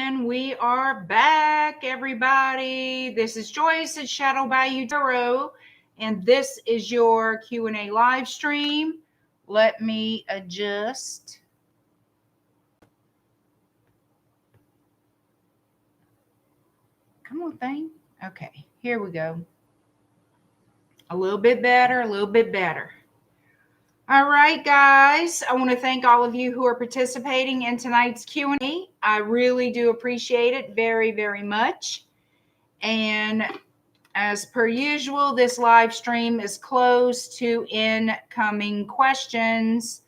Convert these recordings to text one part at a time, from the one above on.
And we are back, everybody. This is Joyce at Shadow Bayou Tarot, and this is your Q&A live stream. Let me adjust. Come on, thing. Okay, here we go. A little bit better, a little bit better. All right, guys, I want to thank all of you who are participating in tonight's Q&A. I really do appreciate it very, very much. And as per usual, this live stream is closed to incoming questions.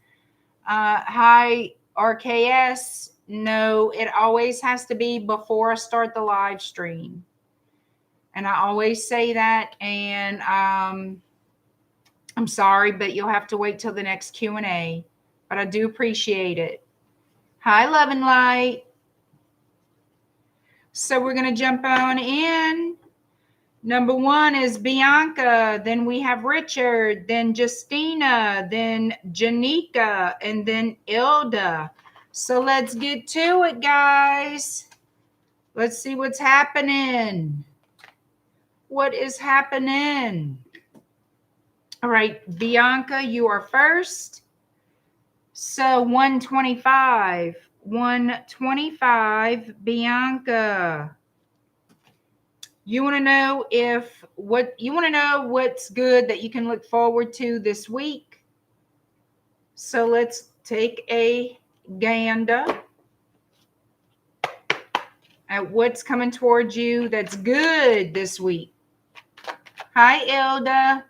Hi, RKS. No, it always has to be before I start the live stream. And I always say that, and I'm sorry, but you'll have to wait till the next Q&A. But I do appreciate it. Hi, Love and Light. So we're going to jump on in. Number one is Bianca. Then we have Richard. Then Justina. Then JOHNIKA. And then ILDA. So let's get to it, guys. Let's see what's happening. What is happening? All right, Bianca, you are first. So 125. 125, Bianca. You want to know what's good that you can look forward to this week. So let's take a gander at what's coming towards you that's good this week. Hi, ILDA.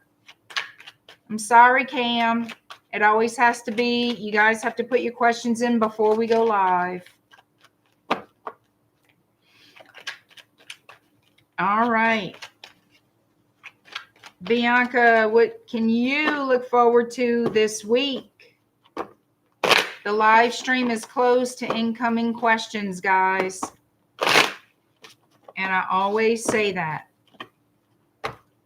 I'm sorry, Cam. It always has to be. You guys have to put your questions in before we go live. All right. Bianca, what can you look forward to this week? The live stream is closed to incoming questions, guys. And I always say that.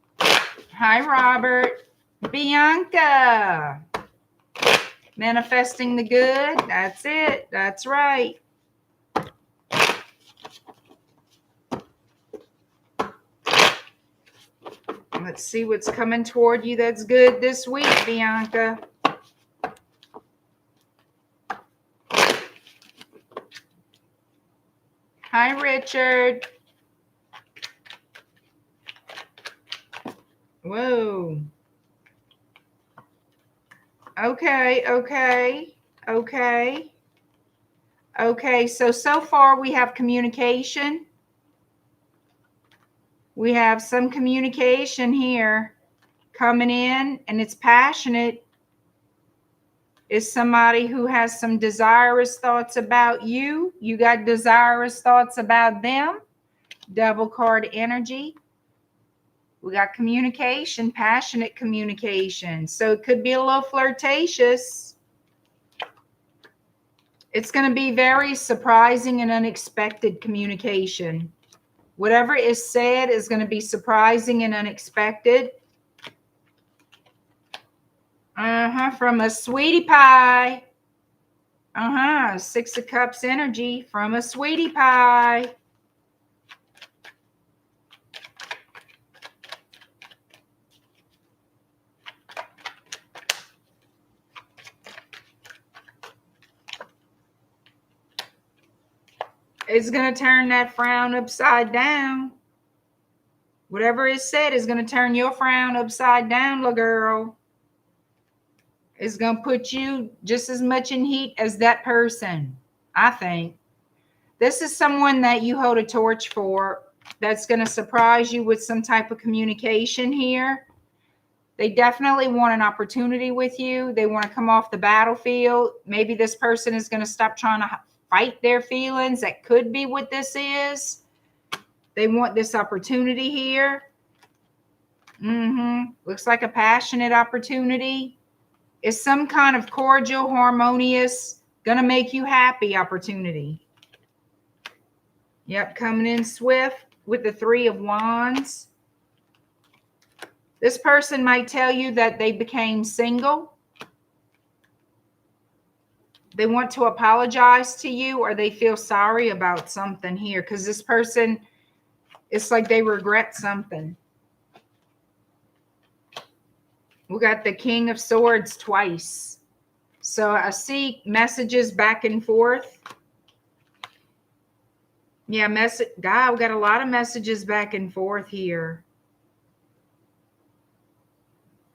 Hi, Robert. Bianca. Manifesting the good. That's it. That's right. Let's see what's coming toward you that's good this week, Bianca. Hi, Richard. Whoa. Okay. So far we have communication. We have some communication here coming in, and it's passionate. It's somebody who has some desirous thoughts about you. You got desirous thoughts about them. Double card energy. We got communication, passionate communication. So it could be a little flirtatious. It's going to be very surprising and unexpected communication. Whatever is said is going to be surprising and unexpected. From a sweetie pie. Six of Cups energy from a sweetie pie. It's going to turn that frown upside down. Whatever is said is going to turn your frown upside down, little girl. It's going to put you just as much in heat as that person, I think. This is someone that you hold a torch for that's going to surprise you with some type of communication here. They definitely want an opportunity with you. They want to come off the battlefield. Maybe this person is going to stop trying to fight their feelings. That could be what this is. They want this opportunity here. Looks like a passionate opportunity. It's some kind of cordial, harmonious, gonna make you happy opportunity. Yep, coming in swift with the Three of Wands. This person might tell you that they became single. They want to apologize to you, or they feel sorry about something here, because this person, it's like they regret something. We got the King of Swords twice. So I see messages back and forth. Yeah, God, we got a lot of messages back and forth here.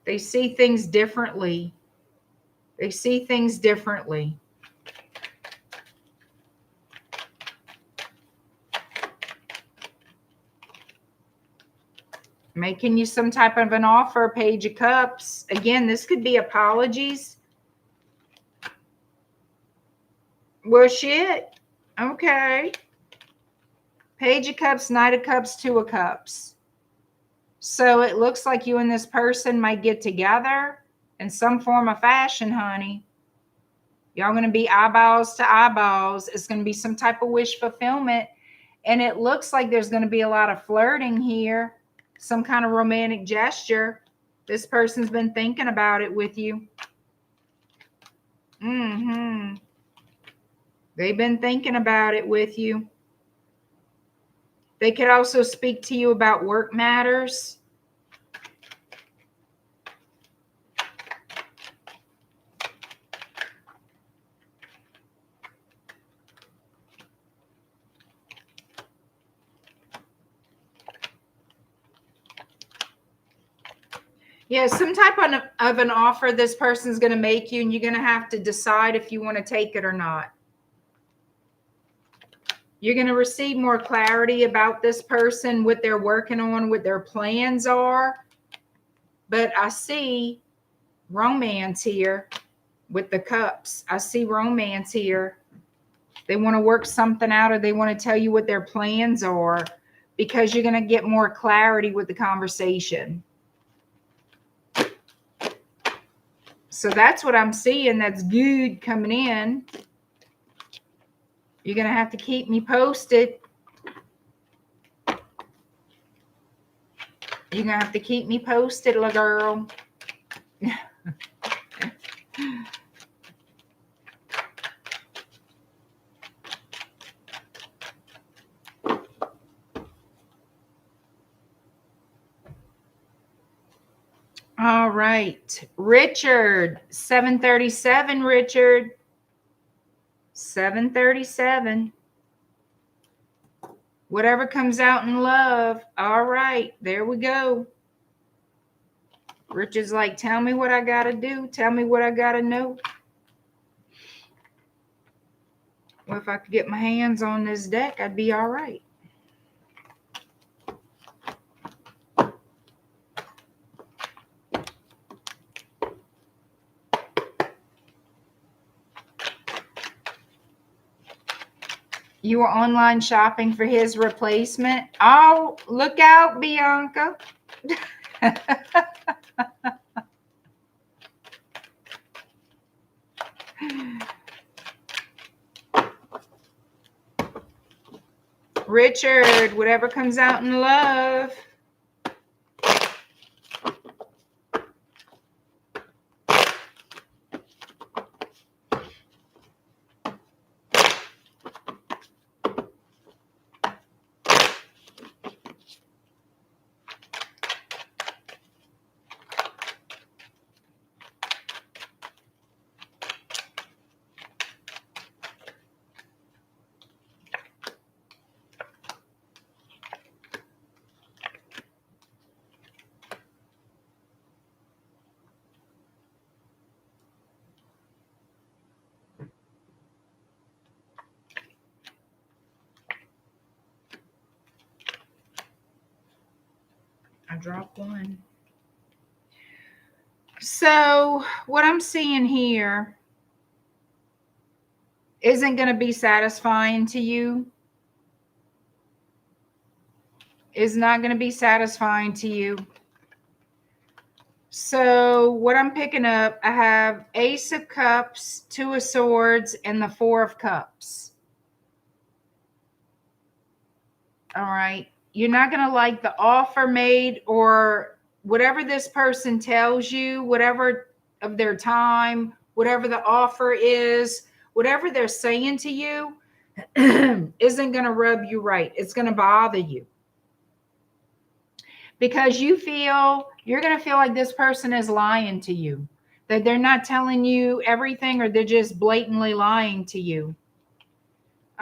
They see things differently. They see things differently. Making you some type of an offer, Page of Cups. Again, this could be apologies. Well, shit. Okay. Page of Cups, Knight of Cups, Two of Cups. So it looks like you and this person might get together in some form of fashion, honey. Y'all going to be eyeballs to eyeballs. It's going to be some type of wish fulfillment. And it looks like there's going to be a lot of flirting here. Some kind of romantic gesture. This person's been thinking about it with you. They've been thinking about it with you. They could also speak to you about work matters. Yeah, some type of an offer this person's going to make you, and you're going to have to decide if you want to take it or not. You're going to receive more clarity about this person, what they're working on, what their plans are. But I see romance here with the cups. I see romance here. They want to work something out, or they want to tell you what their plans are, because you're going to get more clarity with the conversation. So that's what I'm seeing. That's good coming in. You're going to have to keep me posted. You're going to have to keep me posted, little girl. All right. Richard, 737, Richard. 737. Whatever comes out in love. All right. There we go. Richard's like, tell me what I got to do. Tell me what I got to know. Well, if I could get my hands on this deck, I'd be all right. You were online shopping for his replacement. Oh, look out, Bianca. Richard, whatever comes out in love. I dropped one. So what I'm seeing here isn't going to be satisfying to you. Is not going to be satisfying to you. So what I'm picking up, I have Ace of Cups, Two of Swords, and the Four of Cups. All right. You're not going to like the offer made, or whatever this person tells you, whatever of their time, whatever the offer is, whatever they're saying to you isn't going to rub you right. It's going to bother you. Because you're going to feel like this person is lying to you. That they're not telling you everything, or they're just blatantly lying to you.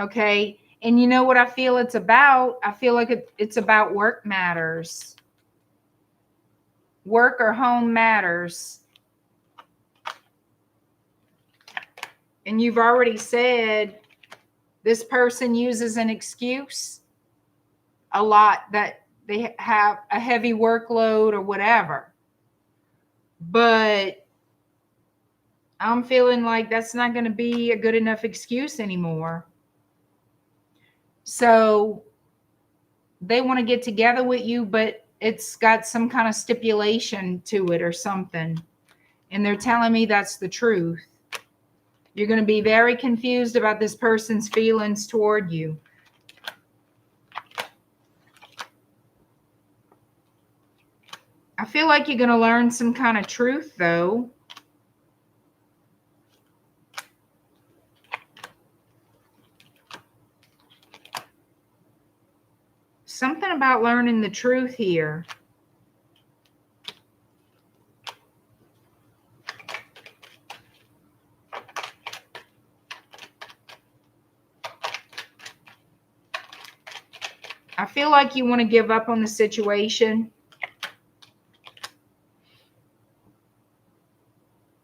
Okay? And you know what I feel it's about? I feel like it's about work matters. Work or home matters. And you've already said this person uses an excuse a lot, that they have a heavy workload or whatever. But I'm feeling like that's not going to be a good enough excuse anymore. So they want to get together with you, but it's got some kind of stipulation to it or something. And they're telling me that's the truth. You're going to be very confused about this person's feelings toward you. I feel like you're going to learn some kind of truth, though. Something about learning the truth here. I feel like you want to give up on the situation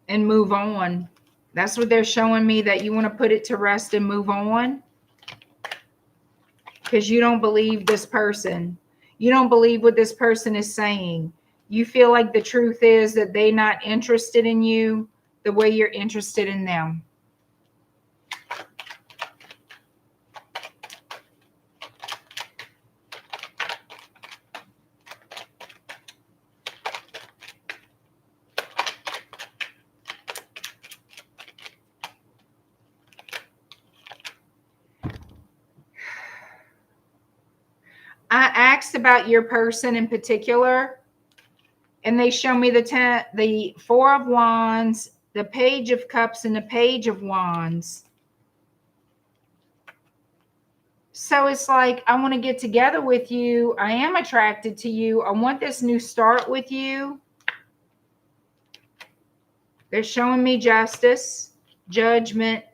and move on. That's what they're showing me, that you want to put it to rest and move on. Because you don't believe this person. You don't believe what this person is saying. You feel like the truth is that they're not interested in you the way you're interested in them. I asked about your person in particular, and they show me the Four of Wands, the Page of Cups, and the Page of Wands. So it's like, I want to get together with you. I am attracted to you. I want this new start with you. They're showing me Justice, Judgment,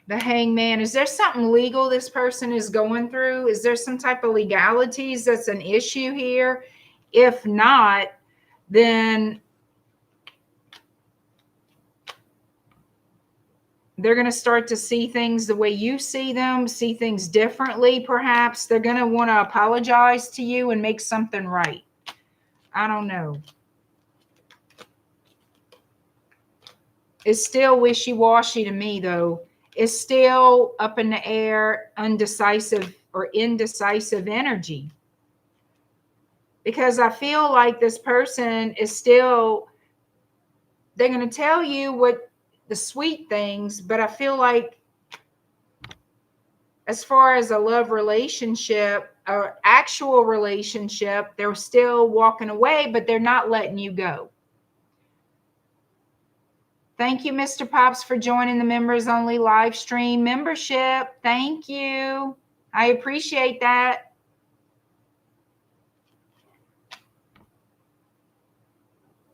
the Hangman. Is there something legal this person is going through? Is there some type of legalities that's an issue here? If not, then they're going to start to see things the way you see them, see things differently perhaps. They're going to want to apologize to you and make something right. I don't know. It's still wishy-washy to me, though. It's still up in the air, undecisive or indecisive energy. Because I feel like this person is still, they're going to tell you what the sweet things, but I feel like as far as a love relationship or actual relationship, they're still walking away, but they're not letting you go. Thank you, Mr. Pops, for joining the members only live stream membership. Thank you. I appreciate that.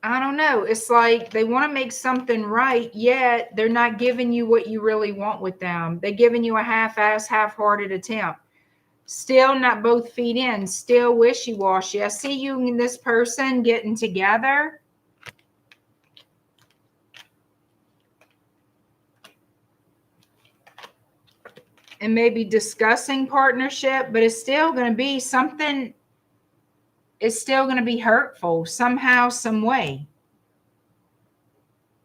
I don't know. It's like they want to make something right, yet they're not giving you what you really want with them. They're giving you a half-ass, half-hearted attempt. Still not both feet in. Still wishy-washy. I see you and this person getting together. And maybe discussing partnership, but it's still going to be something. It's still going to be hurtful somehow, some way.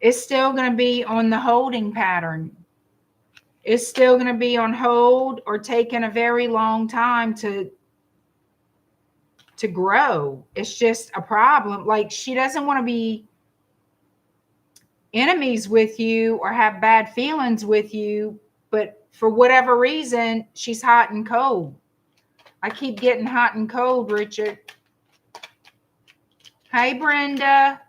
It's still going to be on the holding pattern. It's still going to be on hold or taking a very long time to grow. It's just a problem. Like, she doesn't want to be enemies with you or have bad feelings with you, but for whatever reason, she's hot and cold. I keep getting hot and cold, Richard. Hey, Brenda.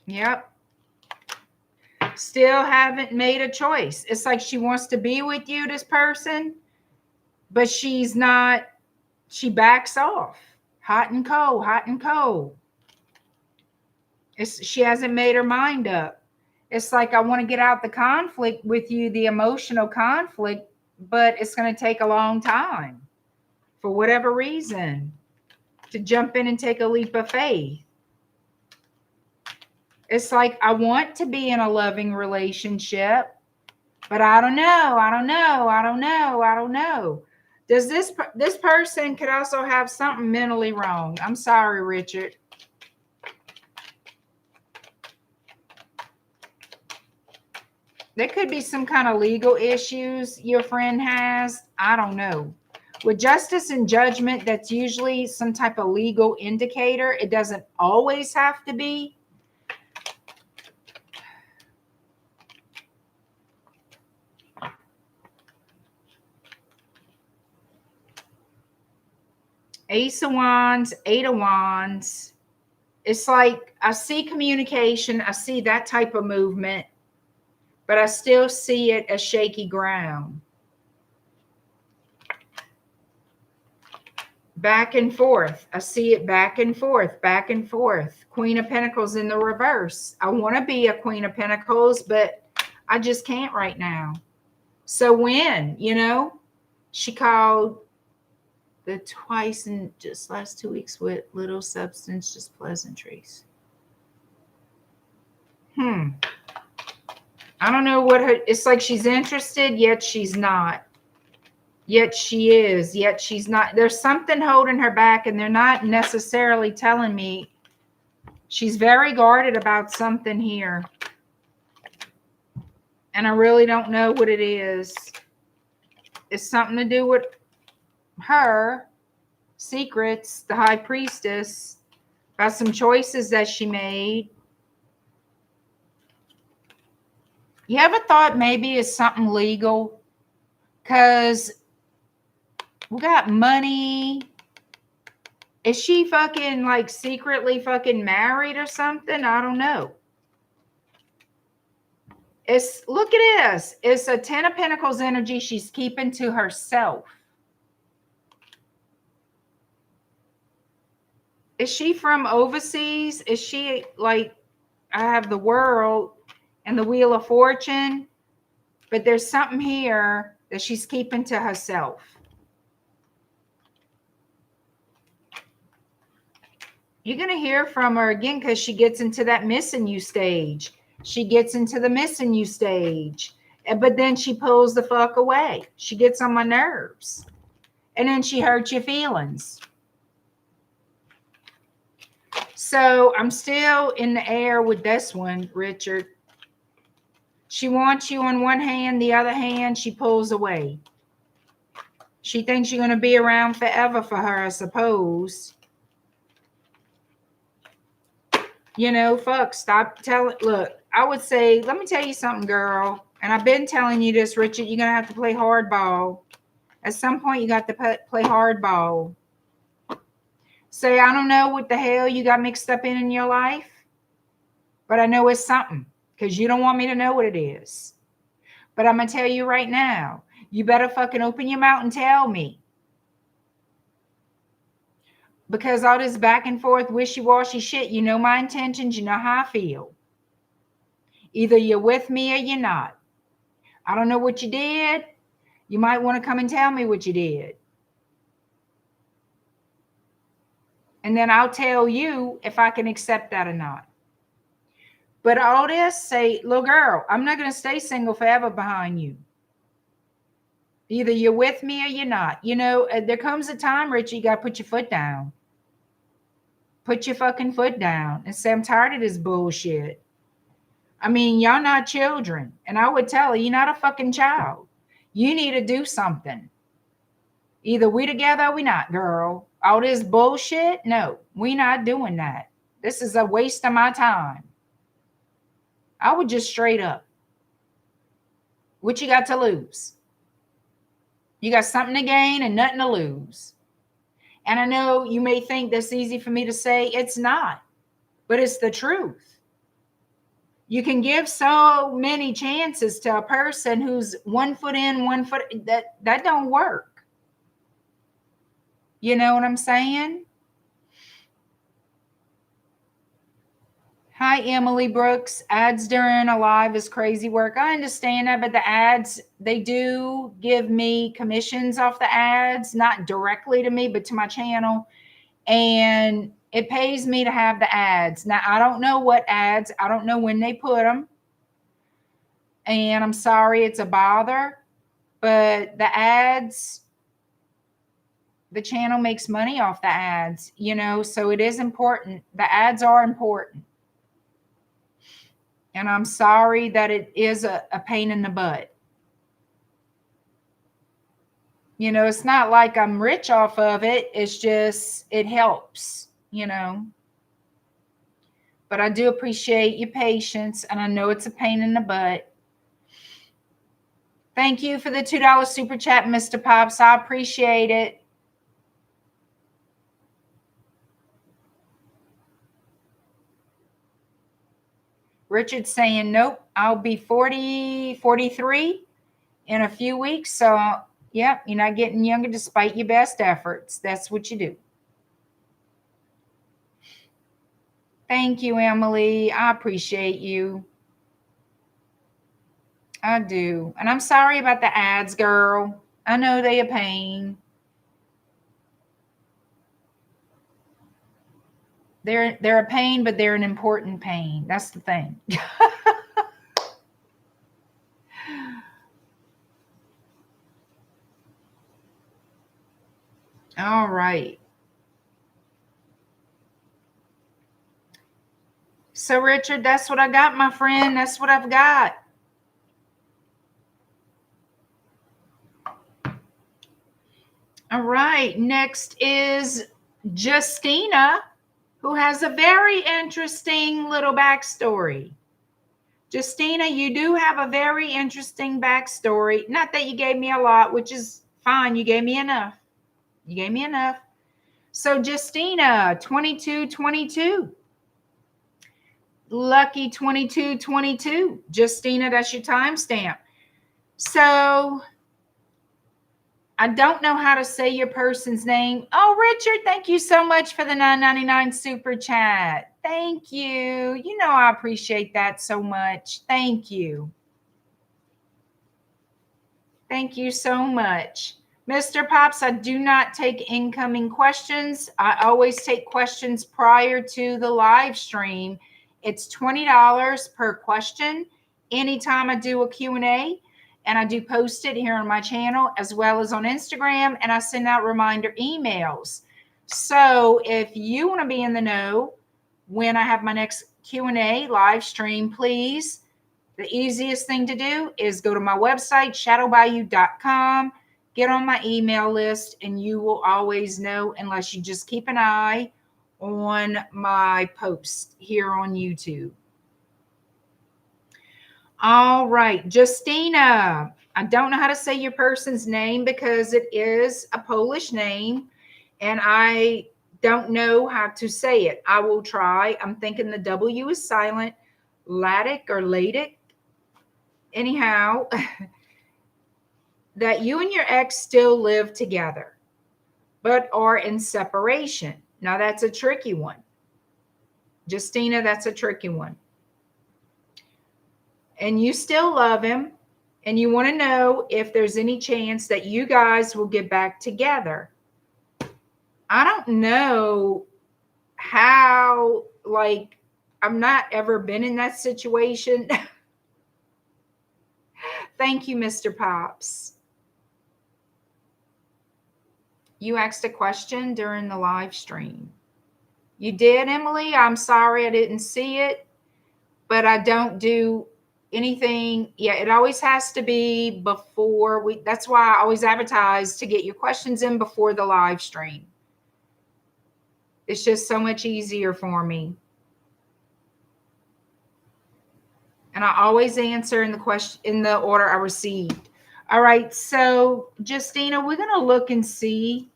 Yep. Still haven't made a choice. It's like she wants to be with you, this person, but she's not. She backs off. Hot and cold, hot and cold. She hasn't made her mind up. It's like, I want to get out the conflict with you, the emotional conflict, but it's going to take a long time for whatever reason to jump in and take a leap of faith. It's like, I want to be in a loving relationship, but I don't know. I don't know. I don't know. I don't know. Does this person could also have something mentally wrong? I'm sorry, Richard. There could be some kind of legal issues your friend has. I don't know. With justice and judgment, that's usually some type of legal indicator. It doesn't always have to be. Ace of Wands, Eight of Wands. It's like, I see communication. I see that type of movement, but I still see it as shaky ground. Back and forth. I see it back and forth, back and forth. Queen of Pentacles in the reverse. I want to be a Queen of Pentacles, but I just can't right now. So when, she called the twice in just last 2 weeks with little substance, just pleasantries. I don't know what it's like. She's interested, yet she's not. Yet she is, yet she's not. There's something holding her back, and they're not necessarily telling me. She's very guarded about something here. And I really don't know what it is. It's something to do with her secrets, the High Priestess, about some choices that she made. You ever thought maybe it's something legal? Because we got money. Is she fucking like secretly fucking married or something? I don't know. Look at this. It's a 10 of Pentacles energy she's keeping to herself. Is she from overseas? Is she like, I have the World and the Wheel of Fortune, but there's something here that she's keeping to herself. You're going to hear from her again because she gets into that missing you stage. She gets into the missing you stage, but then she pulls the fuck away. She gets on my nerves, and then she hurts your feelings. So I'm still in the air with this one, Richard. She wants you on one hand, the other hand, she pulls away. She thinks you're going to be around forever for her, I suppose. Fuck, stop telling. Look, I would say, let me tell you something, girl. And I've been telling you this, Richard. You're going to have to play hardball. At some point, you got to play hardball. Say, I don't know what the hell you got mixed up in your life, but I know it's something because you don't want me to know what it is. But I'm going to tell you right now, you better fucking open your mouth and tell me. Because all this back and forth wishy-washy shit, you know my intentions, you know how I feel. Either you're with me or you're not. I don't know what you did. You might want to come and tell me what you did. And then I'll tell you if I can accept that or not. But all this, say, little girl, I'm not going to stay single forever behind you. Either you're with me or you're not. There comes a time, Rich, you got to put your foot down. Put your fucking foot down and say, I'm tired of this bullshit. I mean, y'all not children. And I would tell her, you're not a fucking child. You need to do something. Either we together or we not, girl. All this bullshit, no, we not doing that. This is a waste of my time. I would just straight up. What you got to lose? You got something to gain and nothing to lose. And I know you may think that's easy for me to say. It's not, but it's the truth. You can give so many chances to a person who's 1 foot in, 1 foot, that don't work. You know what I'm saying? Hi, Emily Brooks. Ads during a live is crazy work. I understand that, but the ads, they do give me commissions off the ads, not directly to me, but to my channel. And it pays me to have the ads. Now, I don't know what ads. I don't know when they put them. And I'm sorry it's a bother. But the ads, the channel makes money off the ads, you know, so it is important. The ads are important. And I'm sorry that it is a pain in the butt. You know, it's not like I'm rich off of it. It's just, it helps, you know. But I do appreciate your patience, and I know it's a pain in the butt. Thank you for the $2 super chat, Mr. Pops. I appreciate it. Richard's saying, nope, I'll be 43 in a few weeks. So, yeah, you're not getting younger despite your best efforts. That's what you do. Thank you, Emily. I appreciate you. I do. And I'm sorry about the ads, girl. I know they a pain. They're a pain, but they're an important pain. That's the thing. All right. So, Richard, that's what I got, my friend. That's what I've got. All right. Next is Justina, who has a very interesting little backstory. Justina, you do have a very interesting backstory. Not that you gave me a lot, which is fine. You gave me enough. You gave me enough. So, Justina, 2222. Lucky 2222. Justina, that's your timestamp. So, I don't know how to say your person's name. Oh, Richard, thank you so much for the $9.99 super chat. Thank you. You know I appreciate that so much. Thank you. Thank you so much. Mr. Pops, I do not take incoming questions. I always take questions prior to the live stream. It's $20 per question. Anytime I do a Q&A, and I do post it here on my channel as well as on Instagram, and I send out reminder emails. So if you want to be in the know when I have my next Q&A live stream, please, the easiest thing to do is go to my website, shadowbayou.com, get on my email list, and you will always know, unless you just keep an eye on my post here on YouTube. All right, Justina. I don't know how to say your person's name because it is a Polish name, and I don't know how to say it. I will try. I'm thinking the W is silent. Latic or Latic. Anyhow, that you and your ex still live together, but are in separation. Now, that's a tricky one. Justina, that's a tricky one. And you still love him, and you want to know if there's any chance that you guys will get back together. I don't know how, like, I've not ever been in that situation. Thank you, Mr. Pops. You asked a question during the live stream. You did, Emily? I'm sorry I didn't see it, but I don't do anything. Yeah, it always has to be before we, that's why I always advertise to get your questions in before the live stream. It's just so much easier for me. And I always answer in the order I received. All right, so Justina, we're going to look and see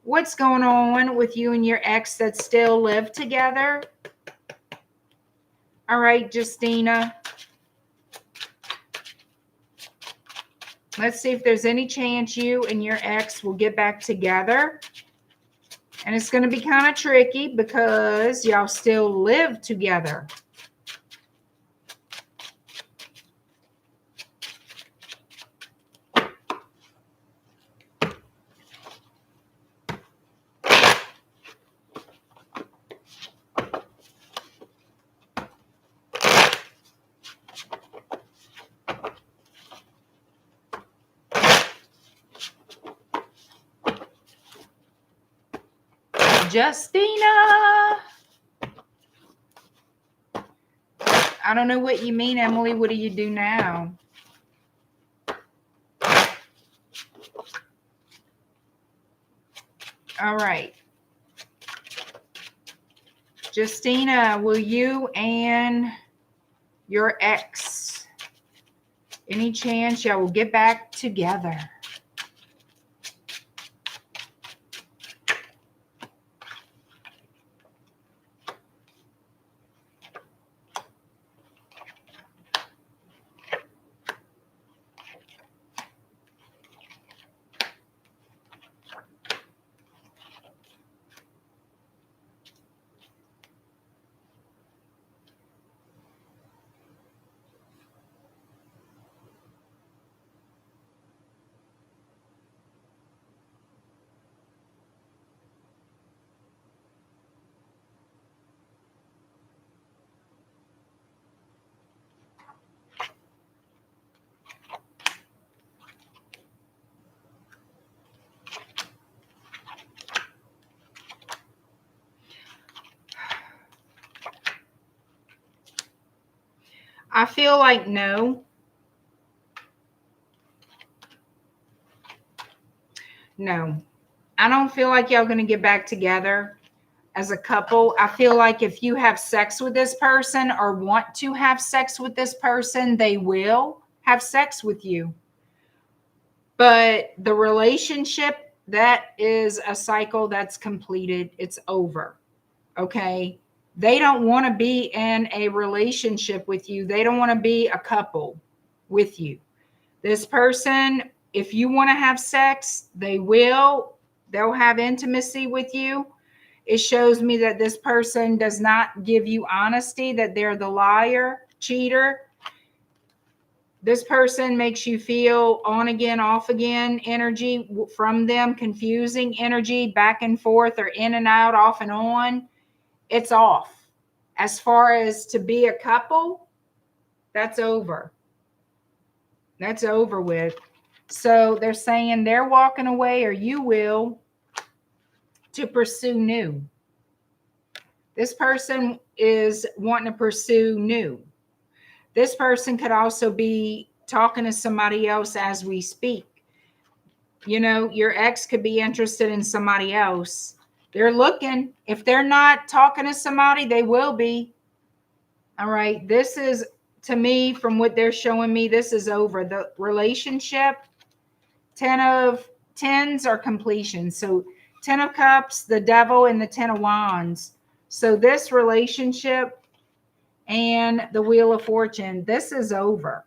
what's going on with you and your ex that still live together. All right, Justina. Let's see if there's any chance you and your ex will get back together. And it's going to be kind of tricky because y'all still live together. Justina. I don't know what you mean, Emily. What do you do now? All right. Justina, will you and your ex, any chance y'all will get back together? I feel like no. No. I don't feel like y'all going to get back together as a couple. I feel like if you have sex with this person or want to have sex with this person, they will have sex with you. But the relationship, that is a cycle that's completed. It's over. Okay? They don't want to be in a relationship with you. They don't want to be a couple with you. This person, if you want to have sex, they will. They'll have intimacy with you. It shows me that this person does not give you honesty, that they're the liar, cheater. This person makes you feel on again, off again energy from them, confusing energy, back and forth or in and out, off and on. It's off. As far as to be a couple, that's over. That's over with. So they're saying they're walking away, or you will, to pursue new. This person is wanting to pursue new. This person could also be talking to somebody else as we speak. You know, your ex could be interested in somebody else. They're looking. If they're not talking to somebody, they will be. All right. This is, to me, from what they're showing me, this is over. The relationship, 10 of tens are completion. So 10 of cups, the devil, and the 10 of wands. So this relationship and the wheel of fortune, this is over.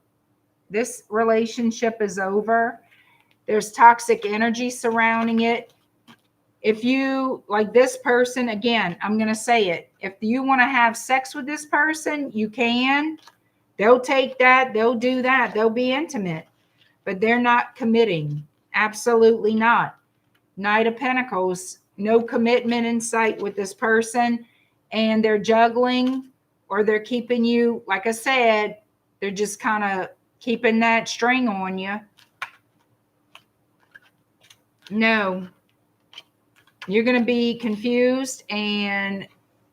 This relationship is over. There's toxic energy surrounding it. If you, like this person, again, I'm going to say it. If you want to have sex with this person, you can. They'll take that. They'll do that. They'll be intimate. But they're not committing. Absolutely not. Knight of Pentacles. No commitment in sight with this person. And they're juggling, or they're keeping you, like I said, they're just kind of keeping that string on you. No. You're going to be confused and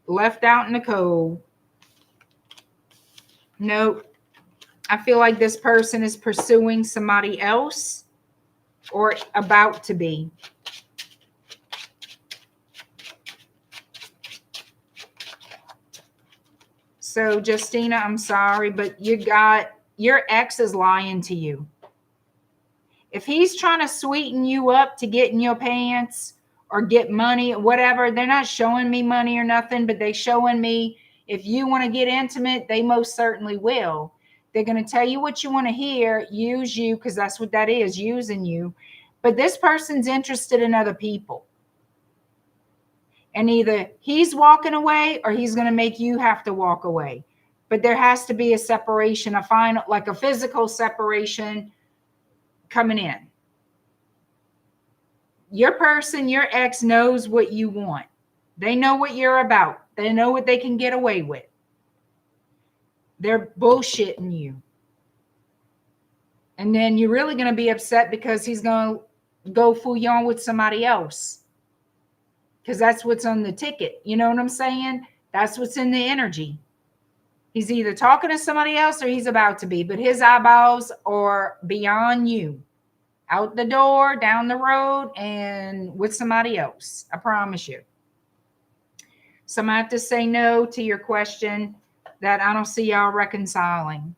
left out in the cold. Nope. I feel like this person is pursuing somebody else or about to be. So, Justina, I'm sorry, but your ex is lying to you. If he's trying to sweeten you up to get in your pants or get money, whatever, they're not showing me money or nothing, but they're showing me If you want to get intimate, they most certainly will. They're going to tell you what you want to hear, use you, because that's what that is, using you. But this person's interested in other people. And either he's walking away or he's going to make you have to walk away. But there has to be a separation, a final, like a physical separation coming in. Your person, your ex knows what you want. They know what you're about. They know what they can get away with. They're bullshitting you. And then you're really going to be upset because he's going to go fool you on with somebody else. Because that's what's on the ticket. You know what I'm saying? That's what's in the energy. He's either talking to somebody else or he's about to be. But his eyeballs are beyond you. Out the door, down the road, and with somebody else. I promise you. So I'm going to have to say no to your question that I don't see y'all reconciling.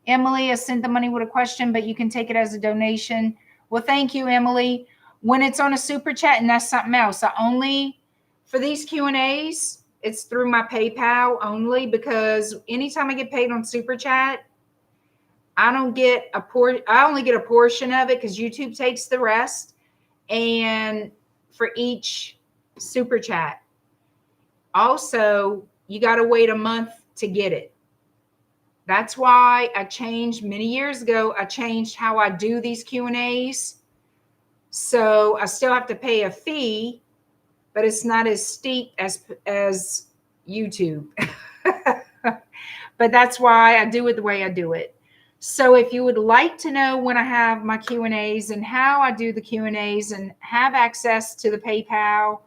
Emily, I sent the money with a question, but you can take it as a donation. Well, thank you, Emily. When it's on a super chat, and that's something else. I only, for these Q&As, it's through my PayPal only, because anytime I get paid on super chat, I only get a portion of it because YouTube takes the rest. And for each super chat, also, you got to wait a month to get it. That's why I changed many years ago. I changed how I do these Q&As. So I still have to pay a fee, but it's not as steep as YouTube. But that's why I do it the way I do it. So if you would like to know when I have my Q&As and how I do the Q&As and have access to the PayPal,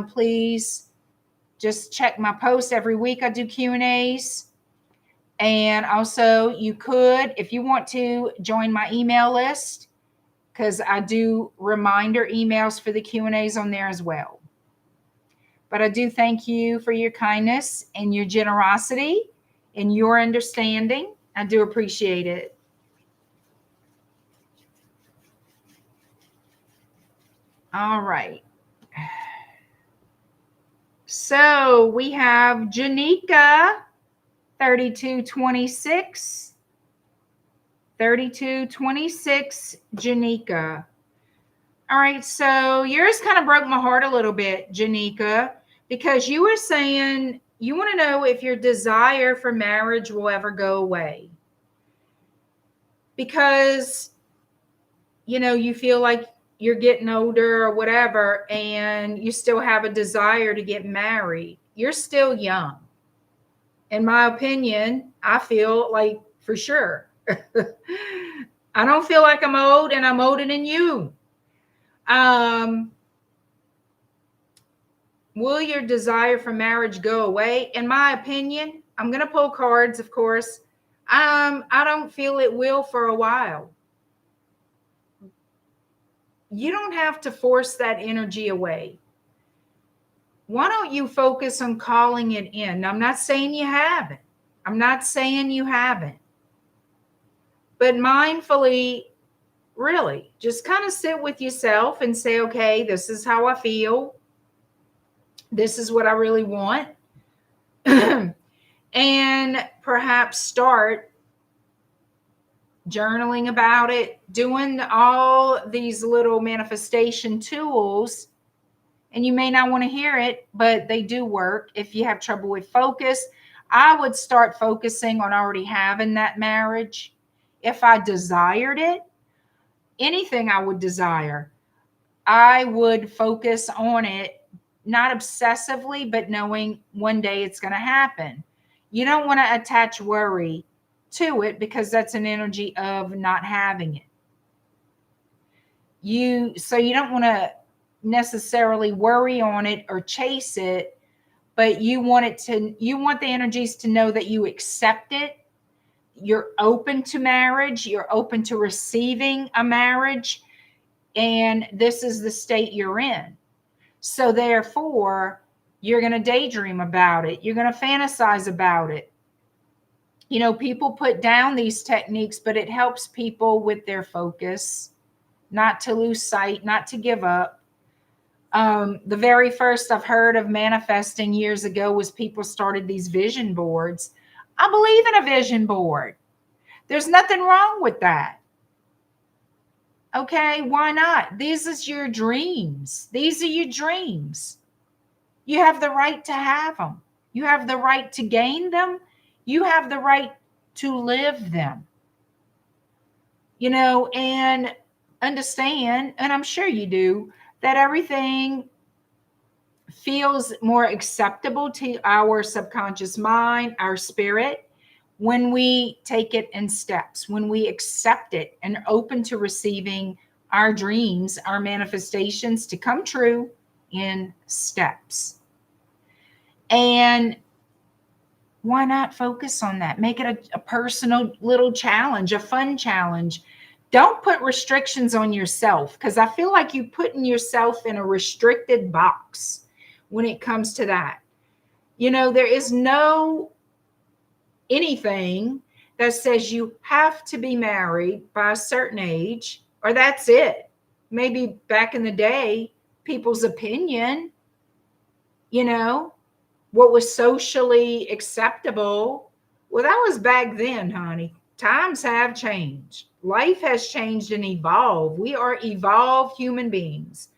please just check my post. Every week I do Q&As. And also you could, if you want to, join my email list, because I do reminder emails for the Q&As on there as well. But I do thank you for your kindness and your generosity and your understanding. I do appreciate it. All right. So we have JOHNIKA, 3226. 3226, JOHNIKA. All right, so yours kind of broke my heart a little bit, JOHNIKA, because you were saying you want to know if your desire for marriage will ever go away. Because, you know, you feel like you're getting older or whatever, and you still have a desire to get married. You're still young. In my opinion, I feel like for sure. I don't feel like I'm old, and I'm older than you. Will your desire for marriage go away? In my opinion, I'm going to pull cards, of course. I don't feel it will for a while. You don't have to force that energy away. Why don't you focus on calling it in? I'm not saying you haven't. I'm not saying you haven't. But mindfully, really, just kind of sit with yourself and say, okay, this is how I feel. This is what I really want. And perhaps start journaling about it, doing all these little manifestation tools. And you may not want to hear it, but they do work. If you have trouble with focus, I would start focusing on already having that marriage. If I desired it, anything I would desire, I would focus on it, not obsessively, but knowing one day it's going to happen. You don't want to attach worry to it, because that's an energy of not having it. So you don't want to necessarily worry on it or chase it, but you want the energies to know that you accept it. You're open to marriage. You're open to receiving a marriage. And this is the state you're in. So therefore, you're going to daydream about it. You're going to fantasize about it. You know, people put down these techniques, but it helps people with their focus, not to lose sight, not to give up. The very first I've heard of manifesting years ago was people started these vision boards. I believe in a vision board. There's nothing wrong with that. Okay, why not? These are your dreams. These are your dreams. You have the right to have them. You have the right to gain them. You have the right to live them. You know, and understand, and I'm sure you do, that everything feels more acceptable to our subconscious mind, our spirit, when we take it in steps, when we accept it and are open to receiving our dreams, our manifestations to come true in steps. And why not focus on that? Make it a personal little challenge, a fun challenge. Don't put restrictions on yourself, because I feel like you're putting yourself in a restricted box when it comes to that. You know, there is no anything that says you have to be married by a certain age, or that's it. Maybe back in the day, people's opinion, you know, what was socially acceptable. Well, that was back then, honey. Times have changed. Life has changed and evolved. We are evolved human beings.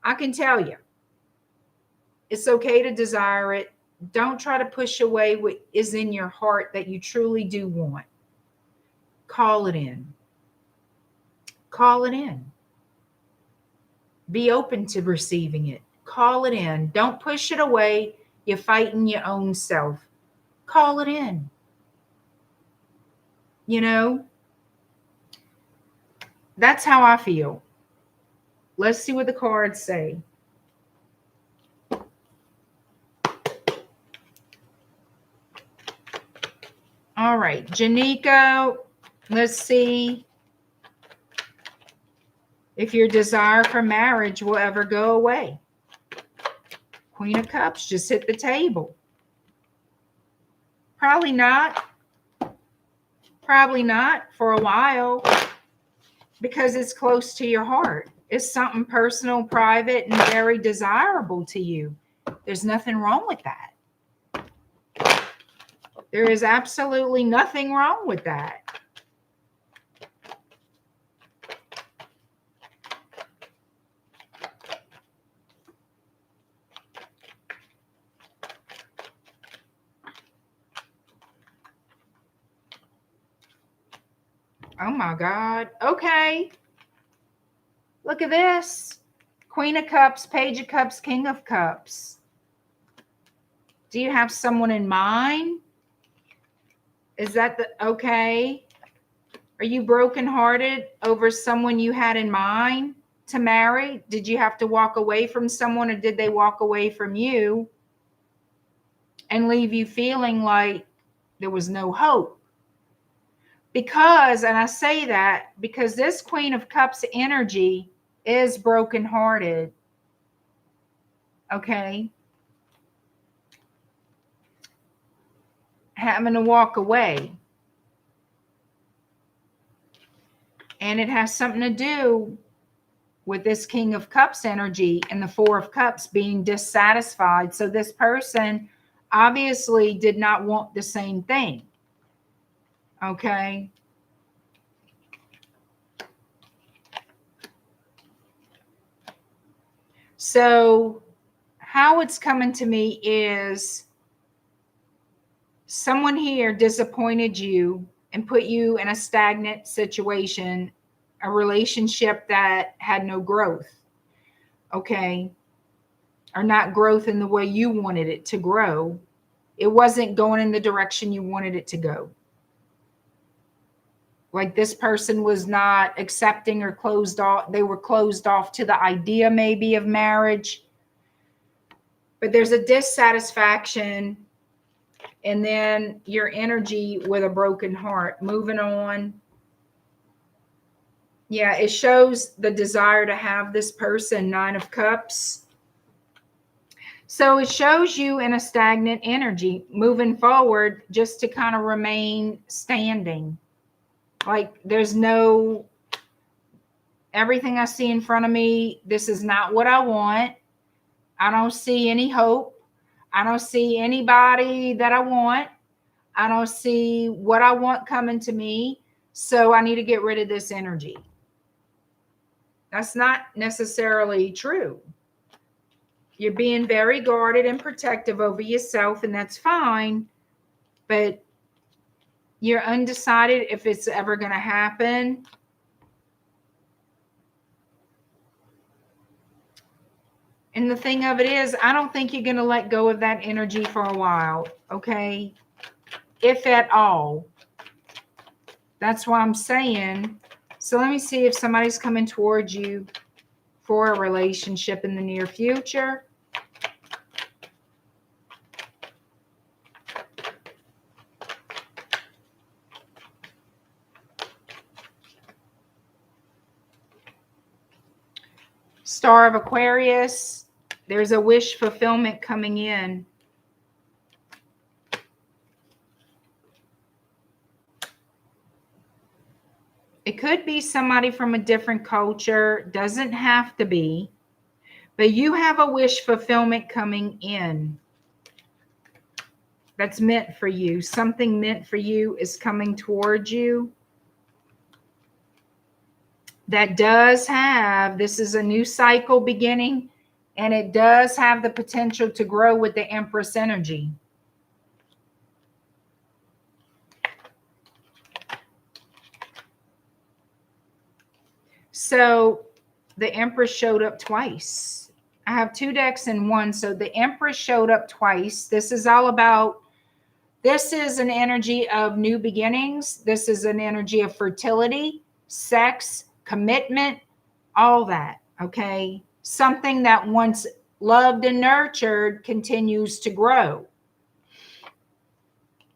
I can tell you, it's okay to desire it. Don't try to push away what is in your heart that you truly do want. Call it in. Call it in. Be open to receiving it. Call it in. Don't push it away. You're fighting your own self. Call it in. You know, that's how I feel. Let's see what the cards say. All right, JOHNIKA, let's see if your desire for marriage will ever go away. Queen of Cups just hit the table. Probably not. Probably not for a while, because it's close to your heart. It's something personal, private, and very desirable to you. There's nothing wrong with that. There is absolutely nothing wrong with that. Oh my God. Okay. Look at this. Queen of Cups, Page of Cups, King of Cups. Do you have someone in mind? Is that the, okay. Are you brokenhearted over someone you had in mind to marry? Did you have to walk away from someone, or did they walk away from you and leave you feeling like there was no hope? Because, and I say that because this Queen of Cups energy is brokenhearted. Okay. Having to walk away. And it has something to do with this King of Cups energy and the Four of Cups being dissatisfied. So this person obviously did not want the same thing. Okay. So how it's coming to me is someone here disappointed you and put you in a stagnant situation, a relationship that had no growth. Okay. Or not growth in the way you wanted it to grow. It wasn't going in the direction you wanted it to go. Like this person was not accepting or closed off. They were closed off to the idea maybe of marriage. But there's a dissatisfaction, and then your energy with a broken heart. Moving on. Yeah, it shows the desire to have this person, Nine of Cups. So it shows you in a stagnant energy, moving forward just to kind of remain standing. Like there's no everything I see in front of me, this is not what I want. I don't see any hope. I don't see anybody that I want. I don't see what I want coming to me. So I need to get rid of this energy. That's not necessarily true. You're being very guarded and protective over yourself, and that's fine. But you're undecided if it's ever going to happen. And the thing of it is, I don't think you're going to let go of that energy for a while, okay? If at all. That's why I'm saying. So let me see if somebody's coming towards you for a relationship in the near future. Star of Aquarius. There's a wish fulfillment coming in. It could be somebody from a different culture. Doesn't have to be. But you have a wish fulfillment coming in. That's meant for you. Something meant for you is coming towards you. That does have, this is a new cycle beginning, and it does have the potential to grow with the Empress energy. So the Empress showed up twice. I have 2 decks in one. So the Empress showed up twice. This is all about, this is an energy of new beginnings. This is an energy of fertility, sex, commitment, all that, okay? Something that once loved and nurtured continues to grow.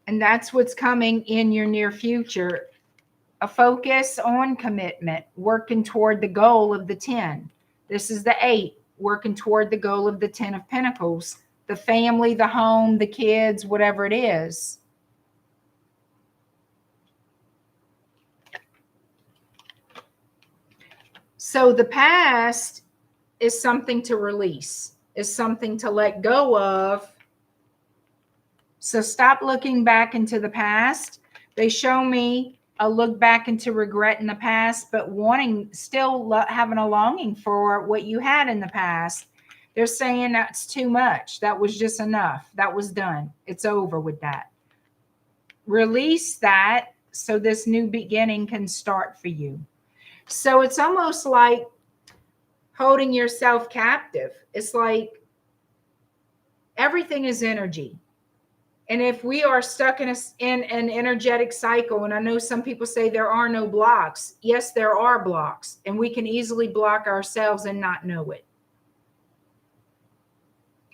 And that's what's coming in your near future. A focus on commitment, working toward the goal of the 10. This is the 8, working toward the goal of the 10 of Pentacles. The family, the home, the kids, whatever it is. So the past is something to release, is something to let go of. So stop looking back into the past. They show me a look back into regret in the past, but wanting, still having a longing for what you had in the past. They're saying that's too much. That was just enough. That was done. It's over with that. Release that so this new beginning can start for you. So it's almost like holding yourself captive. It's like everything is energy. And if we are stuck in an energetic cycle, and I know some people say there are no blocks. Yes, there are blocks, and we can easily block ourselves and not know it.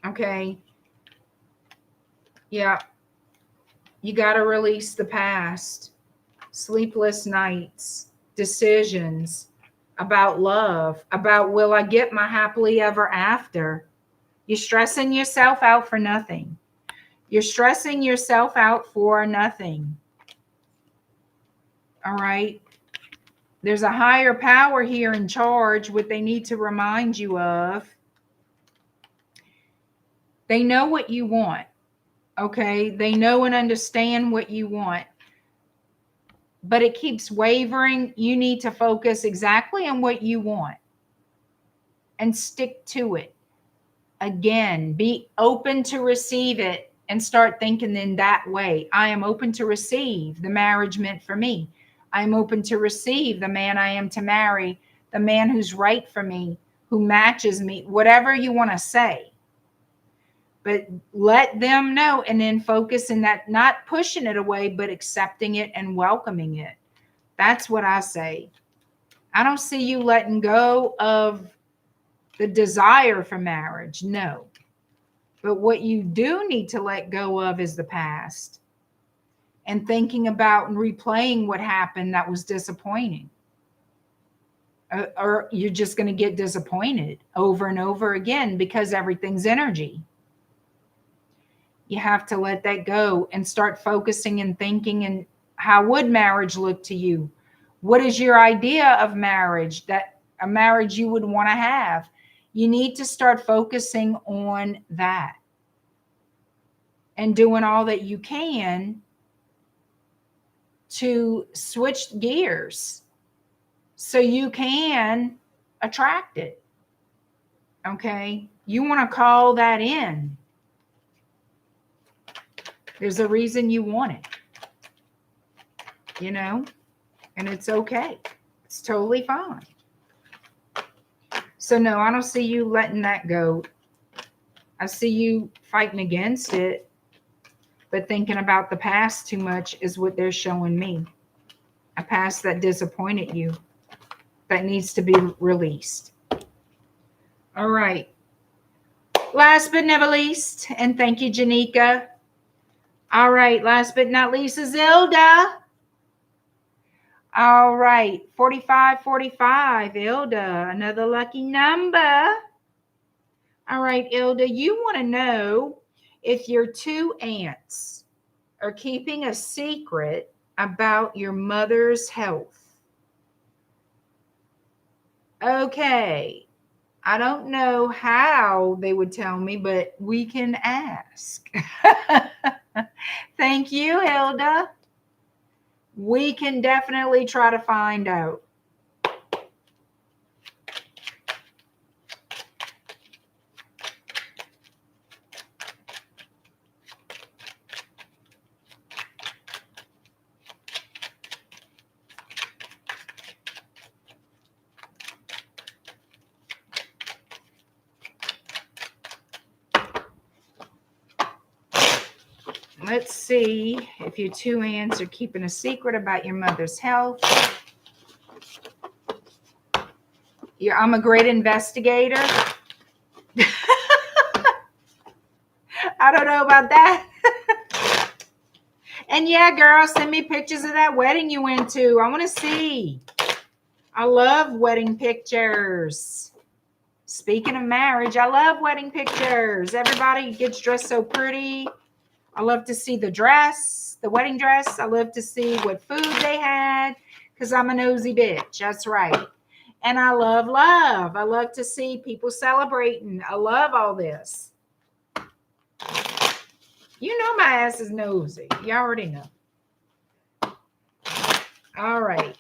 Okay. Yeah. You got to release the past. Sleepless nights. Decisions about love, about will I get my happily ever after. You're stressing yourself out for nothing. You're stressing yourself out for nothing. All right. There's a higher power here in charge, what they need to remind you of. They know what you want. Okay. They know and understand what you want. But it keeps wavering. You need to focus exactly on what you want and stick to it. Again, be open to receive it and start thinking in that way. I am open to receive the marriage meant for me. I am open to receive the man I am to marry, the man who's right for me, who matches me, whatever you want to say. But let them know, and then focus in that, not pushing it away, but accepting it and welcoming it. That's what I say. I don't see you letting go of the desire for marriage. No. But what you do need to let go of is the past and thinking about and replaying what happened that was disappointing. Or you're just going to get disappointed over and over again because everything's energy. You have to let that go and start focusing and thinking, and how would marriage look to you? What is your idea of marriage? That a marriage you would want to have. You need to start focusing on that and doing all that you can to switch gears so you can attract it. Okay? You want to call that in. There's a reason you want it. You know? And it's okay. It's totally fine. So no, I don't see you letting that go. I see you fighting against it, but thinking about the past too much is what they're showing me. A past that disappointed you, that needs to be released. All right. Last but never least, and thank you, JOHNIKA. All right, last but not least is ILDA. All right, 4545, ILDA, another lucky number. All right, ILDA, you want to know if your two aunts are keeping a secret about your mother's health. Okay, I don't know how they would tell me, but we can ask. Thank you, ILDA. We can definitely try to find out. Let's see if your two aunts are keeping a secret about your mother's health. I'm a great investigator. I don't know about that. And yeah, girl, send me pictures of that wedding you went to. I want to see. I love wedding pictures. Speaking of marriage, I love wedding pictures. Everybody gets dressed so pretty. I love to see the dress, the wedding dress. I love to see what food they had because I'm a nosy bitch. That's right. And I love love. I love to see people celebrating. I love all this. You know my ass is nosy. You already know. All right.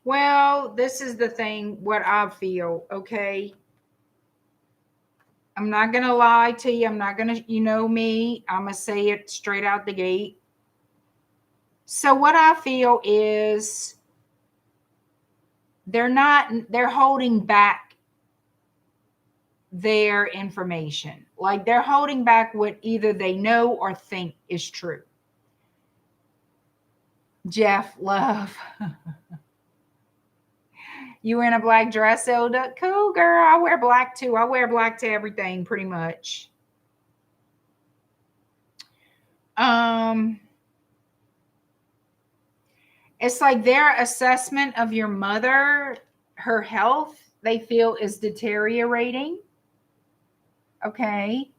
Well, this is the thing, what I feel, okay? I'm not going to lie to you. I'm not going to, you know me. I'm going to say it straight out the gate. So what I feel is they're holding back their information. Like they're holding back what either they know or think is true. Jeff, love. You in a black dress, ILDA? Cool, girl. I wear black too. I wear black to everything pretty much. It's like their assessment of your mother, her health, they feel is deteriorating. Okay.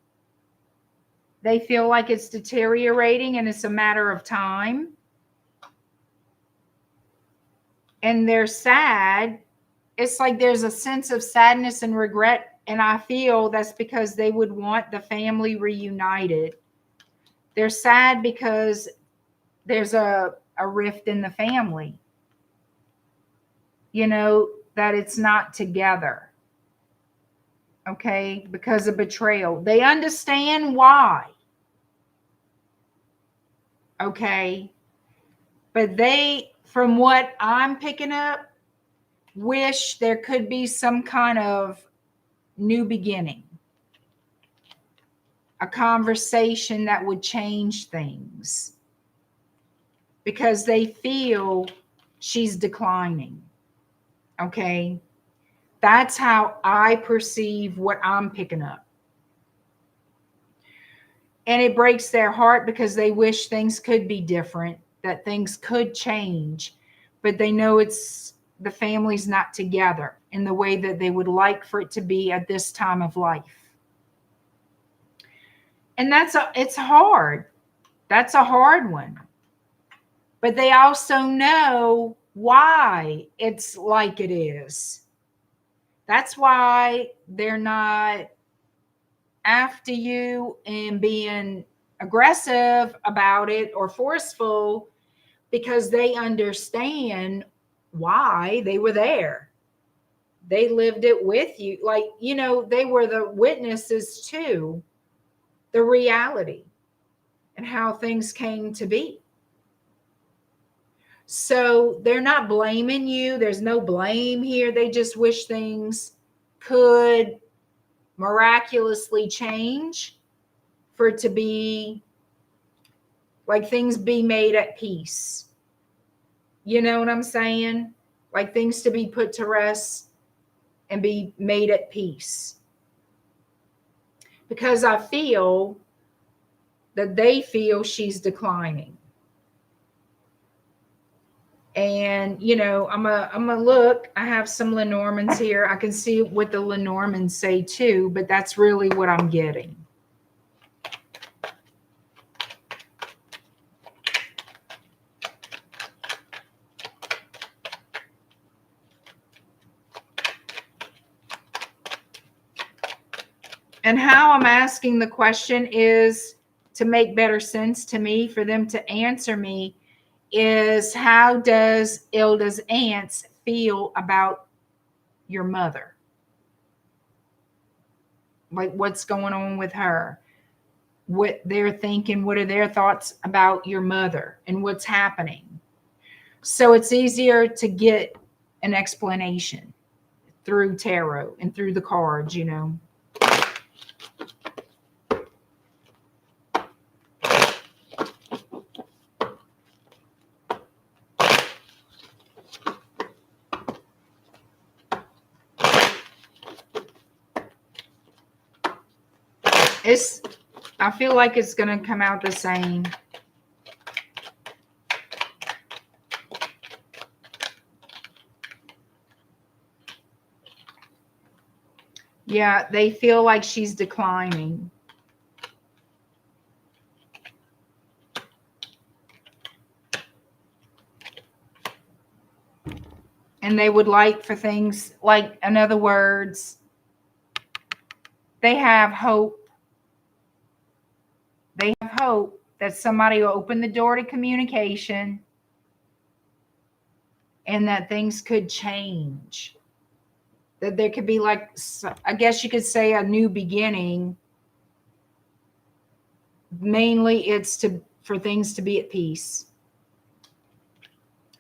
They feel like it's deteriorating and it's a matter of time. And they're sad. It's like there's a sense of sadness and regret. And I feel that's because they would want the family reunited. They're sad because there's a rift in the family. You know, that it's not together. Okay, because of betrayal. They understand why. Okay. But they, from what I'm picking up, wish there could be some kind of new beginning. a conversation that would change things, because they feel she's declining. Okay? That's how I perceive what I'm picking up. And it breaks their heart because they wish things could be different, that things could change, but they know the family's not together in the way that they would like for it to be at this time of life. And it's hard. That's a hard one. But they also know why it's like it is. That's why they're not after you and being aggressive about it or forceful, because they understand why they were there. They lived it with you. Like, they were the witnesses to the reality and how things came to be. So they're not blaming you. There's no blame here. They just wish things could miraculously change for it to be like things be made at peace. You know what I'm saying? Like things to be put to rest and be made at peace. Because I feel that they feel she's declining. And, I'm a look. I have some Lenormands here. I can see what the Lenormands say too, but that's really what I'm getting. And how I'm asking the question is to make better sense to me, for them to answer me, is how does ILDA's aunts feel about your mother? Like, what's going on with her? What they're thinking, what are their thoughts about your mother and what's happening? So it's easier to get an explanation through tarot and through the cards, I feel like it's going to come out the same. Yeah, they feel like she's declining. And they would like for things, like, in other words, they have hope. They have hope that somebody will open the door to communication and that things could change. That there could be, like, I guess you could say, a new beginning. Mainly it's for things to be at peace.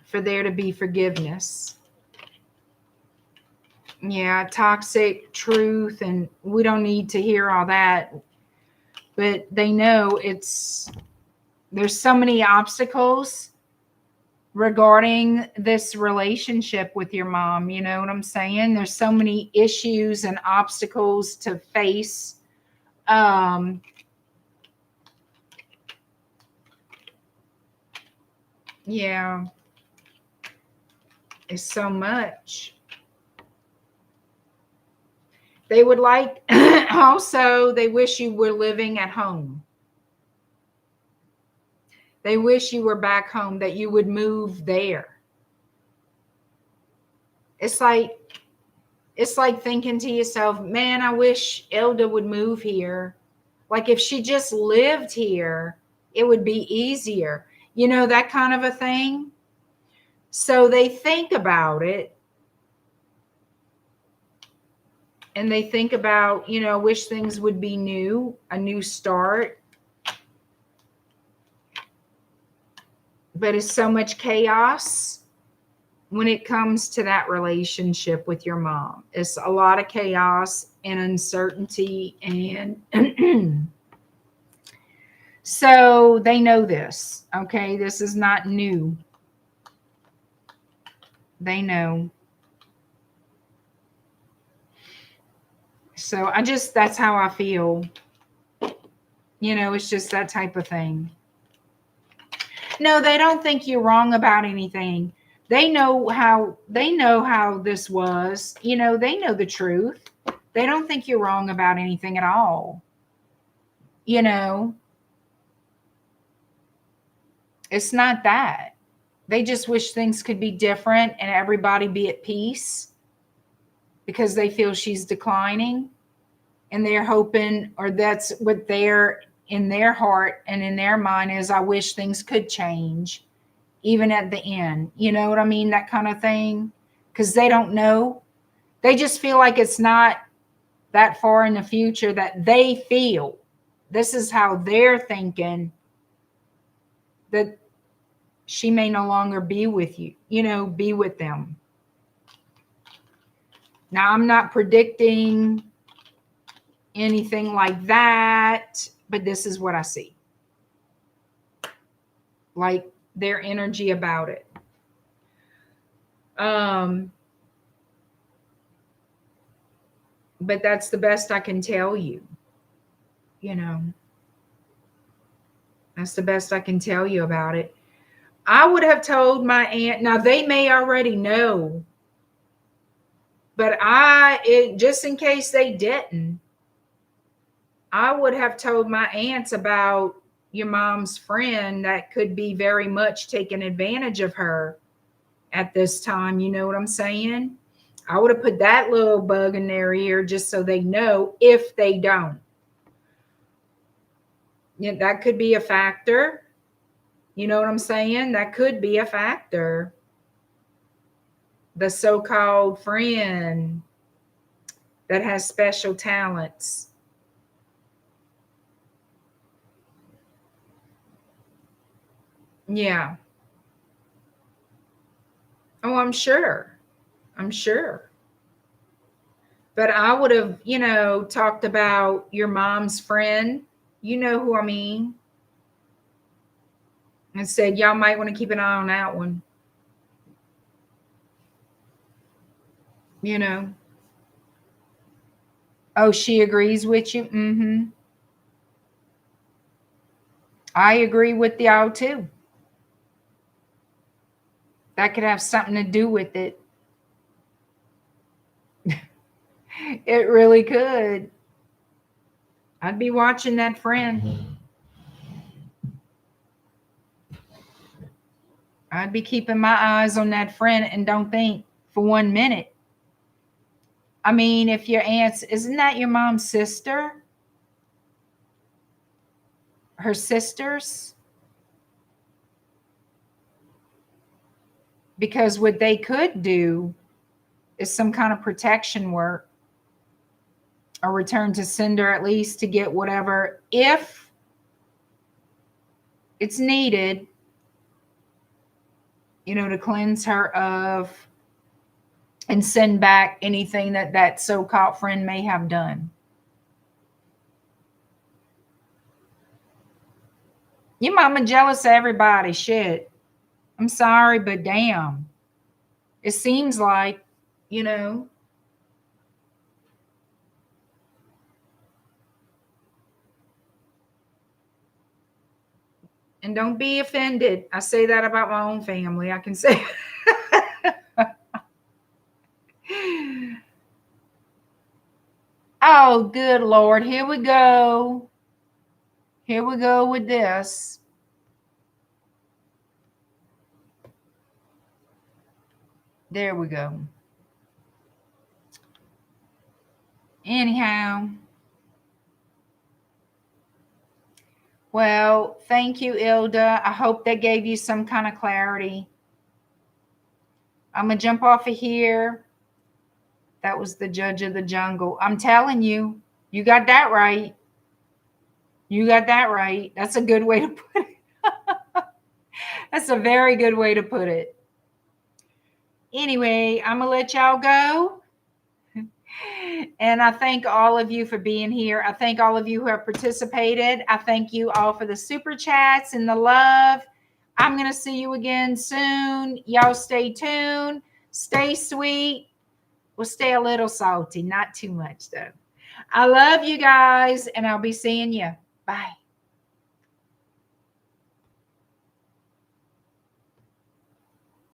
For there to be forgiveness. Yeah, toxic truth, and we don't need to hear all that. But they know there's so many obstacles regarding this relationship with your mom. You know what I'm saying? There's so many issues and obstacles to face. Yeah. It's so much. They would like, also, they wish you were living at home. They wish you were back home, that you would move there. It's like thinking to yourself, man, I wish ILDA would move here. Like, if she just lived here, it would be easier. That kind of a thing. So they think about it. And they think about, wish things would be new, a new start. But it's so much chaos when it comes to that relationship with your mom. It's a lot of chaos and uncertainty. And So they know this. Okay. This is not new. They know. So that's how I feel. You know, it's just that type of thing. No, they don't think you're wrong about anything. They know how this was. You know, they know the truth. They don't think you're wrong about anything at all. You know, it's not that. They just wish things could be different and everybody be at peace because they feel she's declining, and they're hoping, or that's what they're in their heart and in their mind is, I wish things could change even at the end. You know what I mean? That kind of thing. Because they don't know. They just feel like it's not that far in the future that they feel. This is how they're thinking, that she may no longer be with you, you know, be with them. Now, I'm not predicting anything like that, but this is what I see. Like their energy about it. But that's the best I can tell you. You know, that's the best I can tell you about it. I would have told my aunt, now they may already know, but just in case they didn't, I would have told my aunts about your mom's friend that could be very much taking advantage of her at this time. You know what I'm saying? I would have put that little bug in their ear just so they know if they don't. Yeah, that could be a factor. You know what I'm saying? That could be a factor. The so-called friend that has special talents. Yeah. Oh, I'm sure. I'm sure. But I would have, you know, talked about your mom's friend. You know who I mean. And said, y'all might want to keep an eye on that one. You know. Oh, she agrees with you? Mm-hmm. I agree with y'all too. That could have something to do with it. It really could. I'd be watching that friend. I'd be keeping my eyes on that friend and don't think for 1 minute. I mean, if your aunt's, isn't that your mom's sister? Her sisters? Because what they could do is some kind of protection work, or return to sender at least, to get whatever, if it's needed, you know, to cleanse her of and send back anything that so-called friend may have done. Your mama jealous of everybody. Shit. I'm sorry, but damn. It seems like, you know. And don't be offended. I say that about my own family. I can say. Oh, good Lord. Here we go. Here we go with this. There we go. Anyhow. Well, thank you, ILDA. I hope that gave you some kind of clarity. I'm going to jump off of here. That was the judge of the jungle. I'm telling you, you got that right. You got that right. That's a good way to put it. That's a very good way to put it. Anyway, I'm going to let y'all go. And I thank all of you for being here. I thank all of you who have participated. I thank you all for the super chats and the love. I'm going to see you again soon. Y'all stay tuned. Stay sweet. We'll stay a little salty, not too much though. I love you guys, and I'll be seeing you. Bye.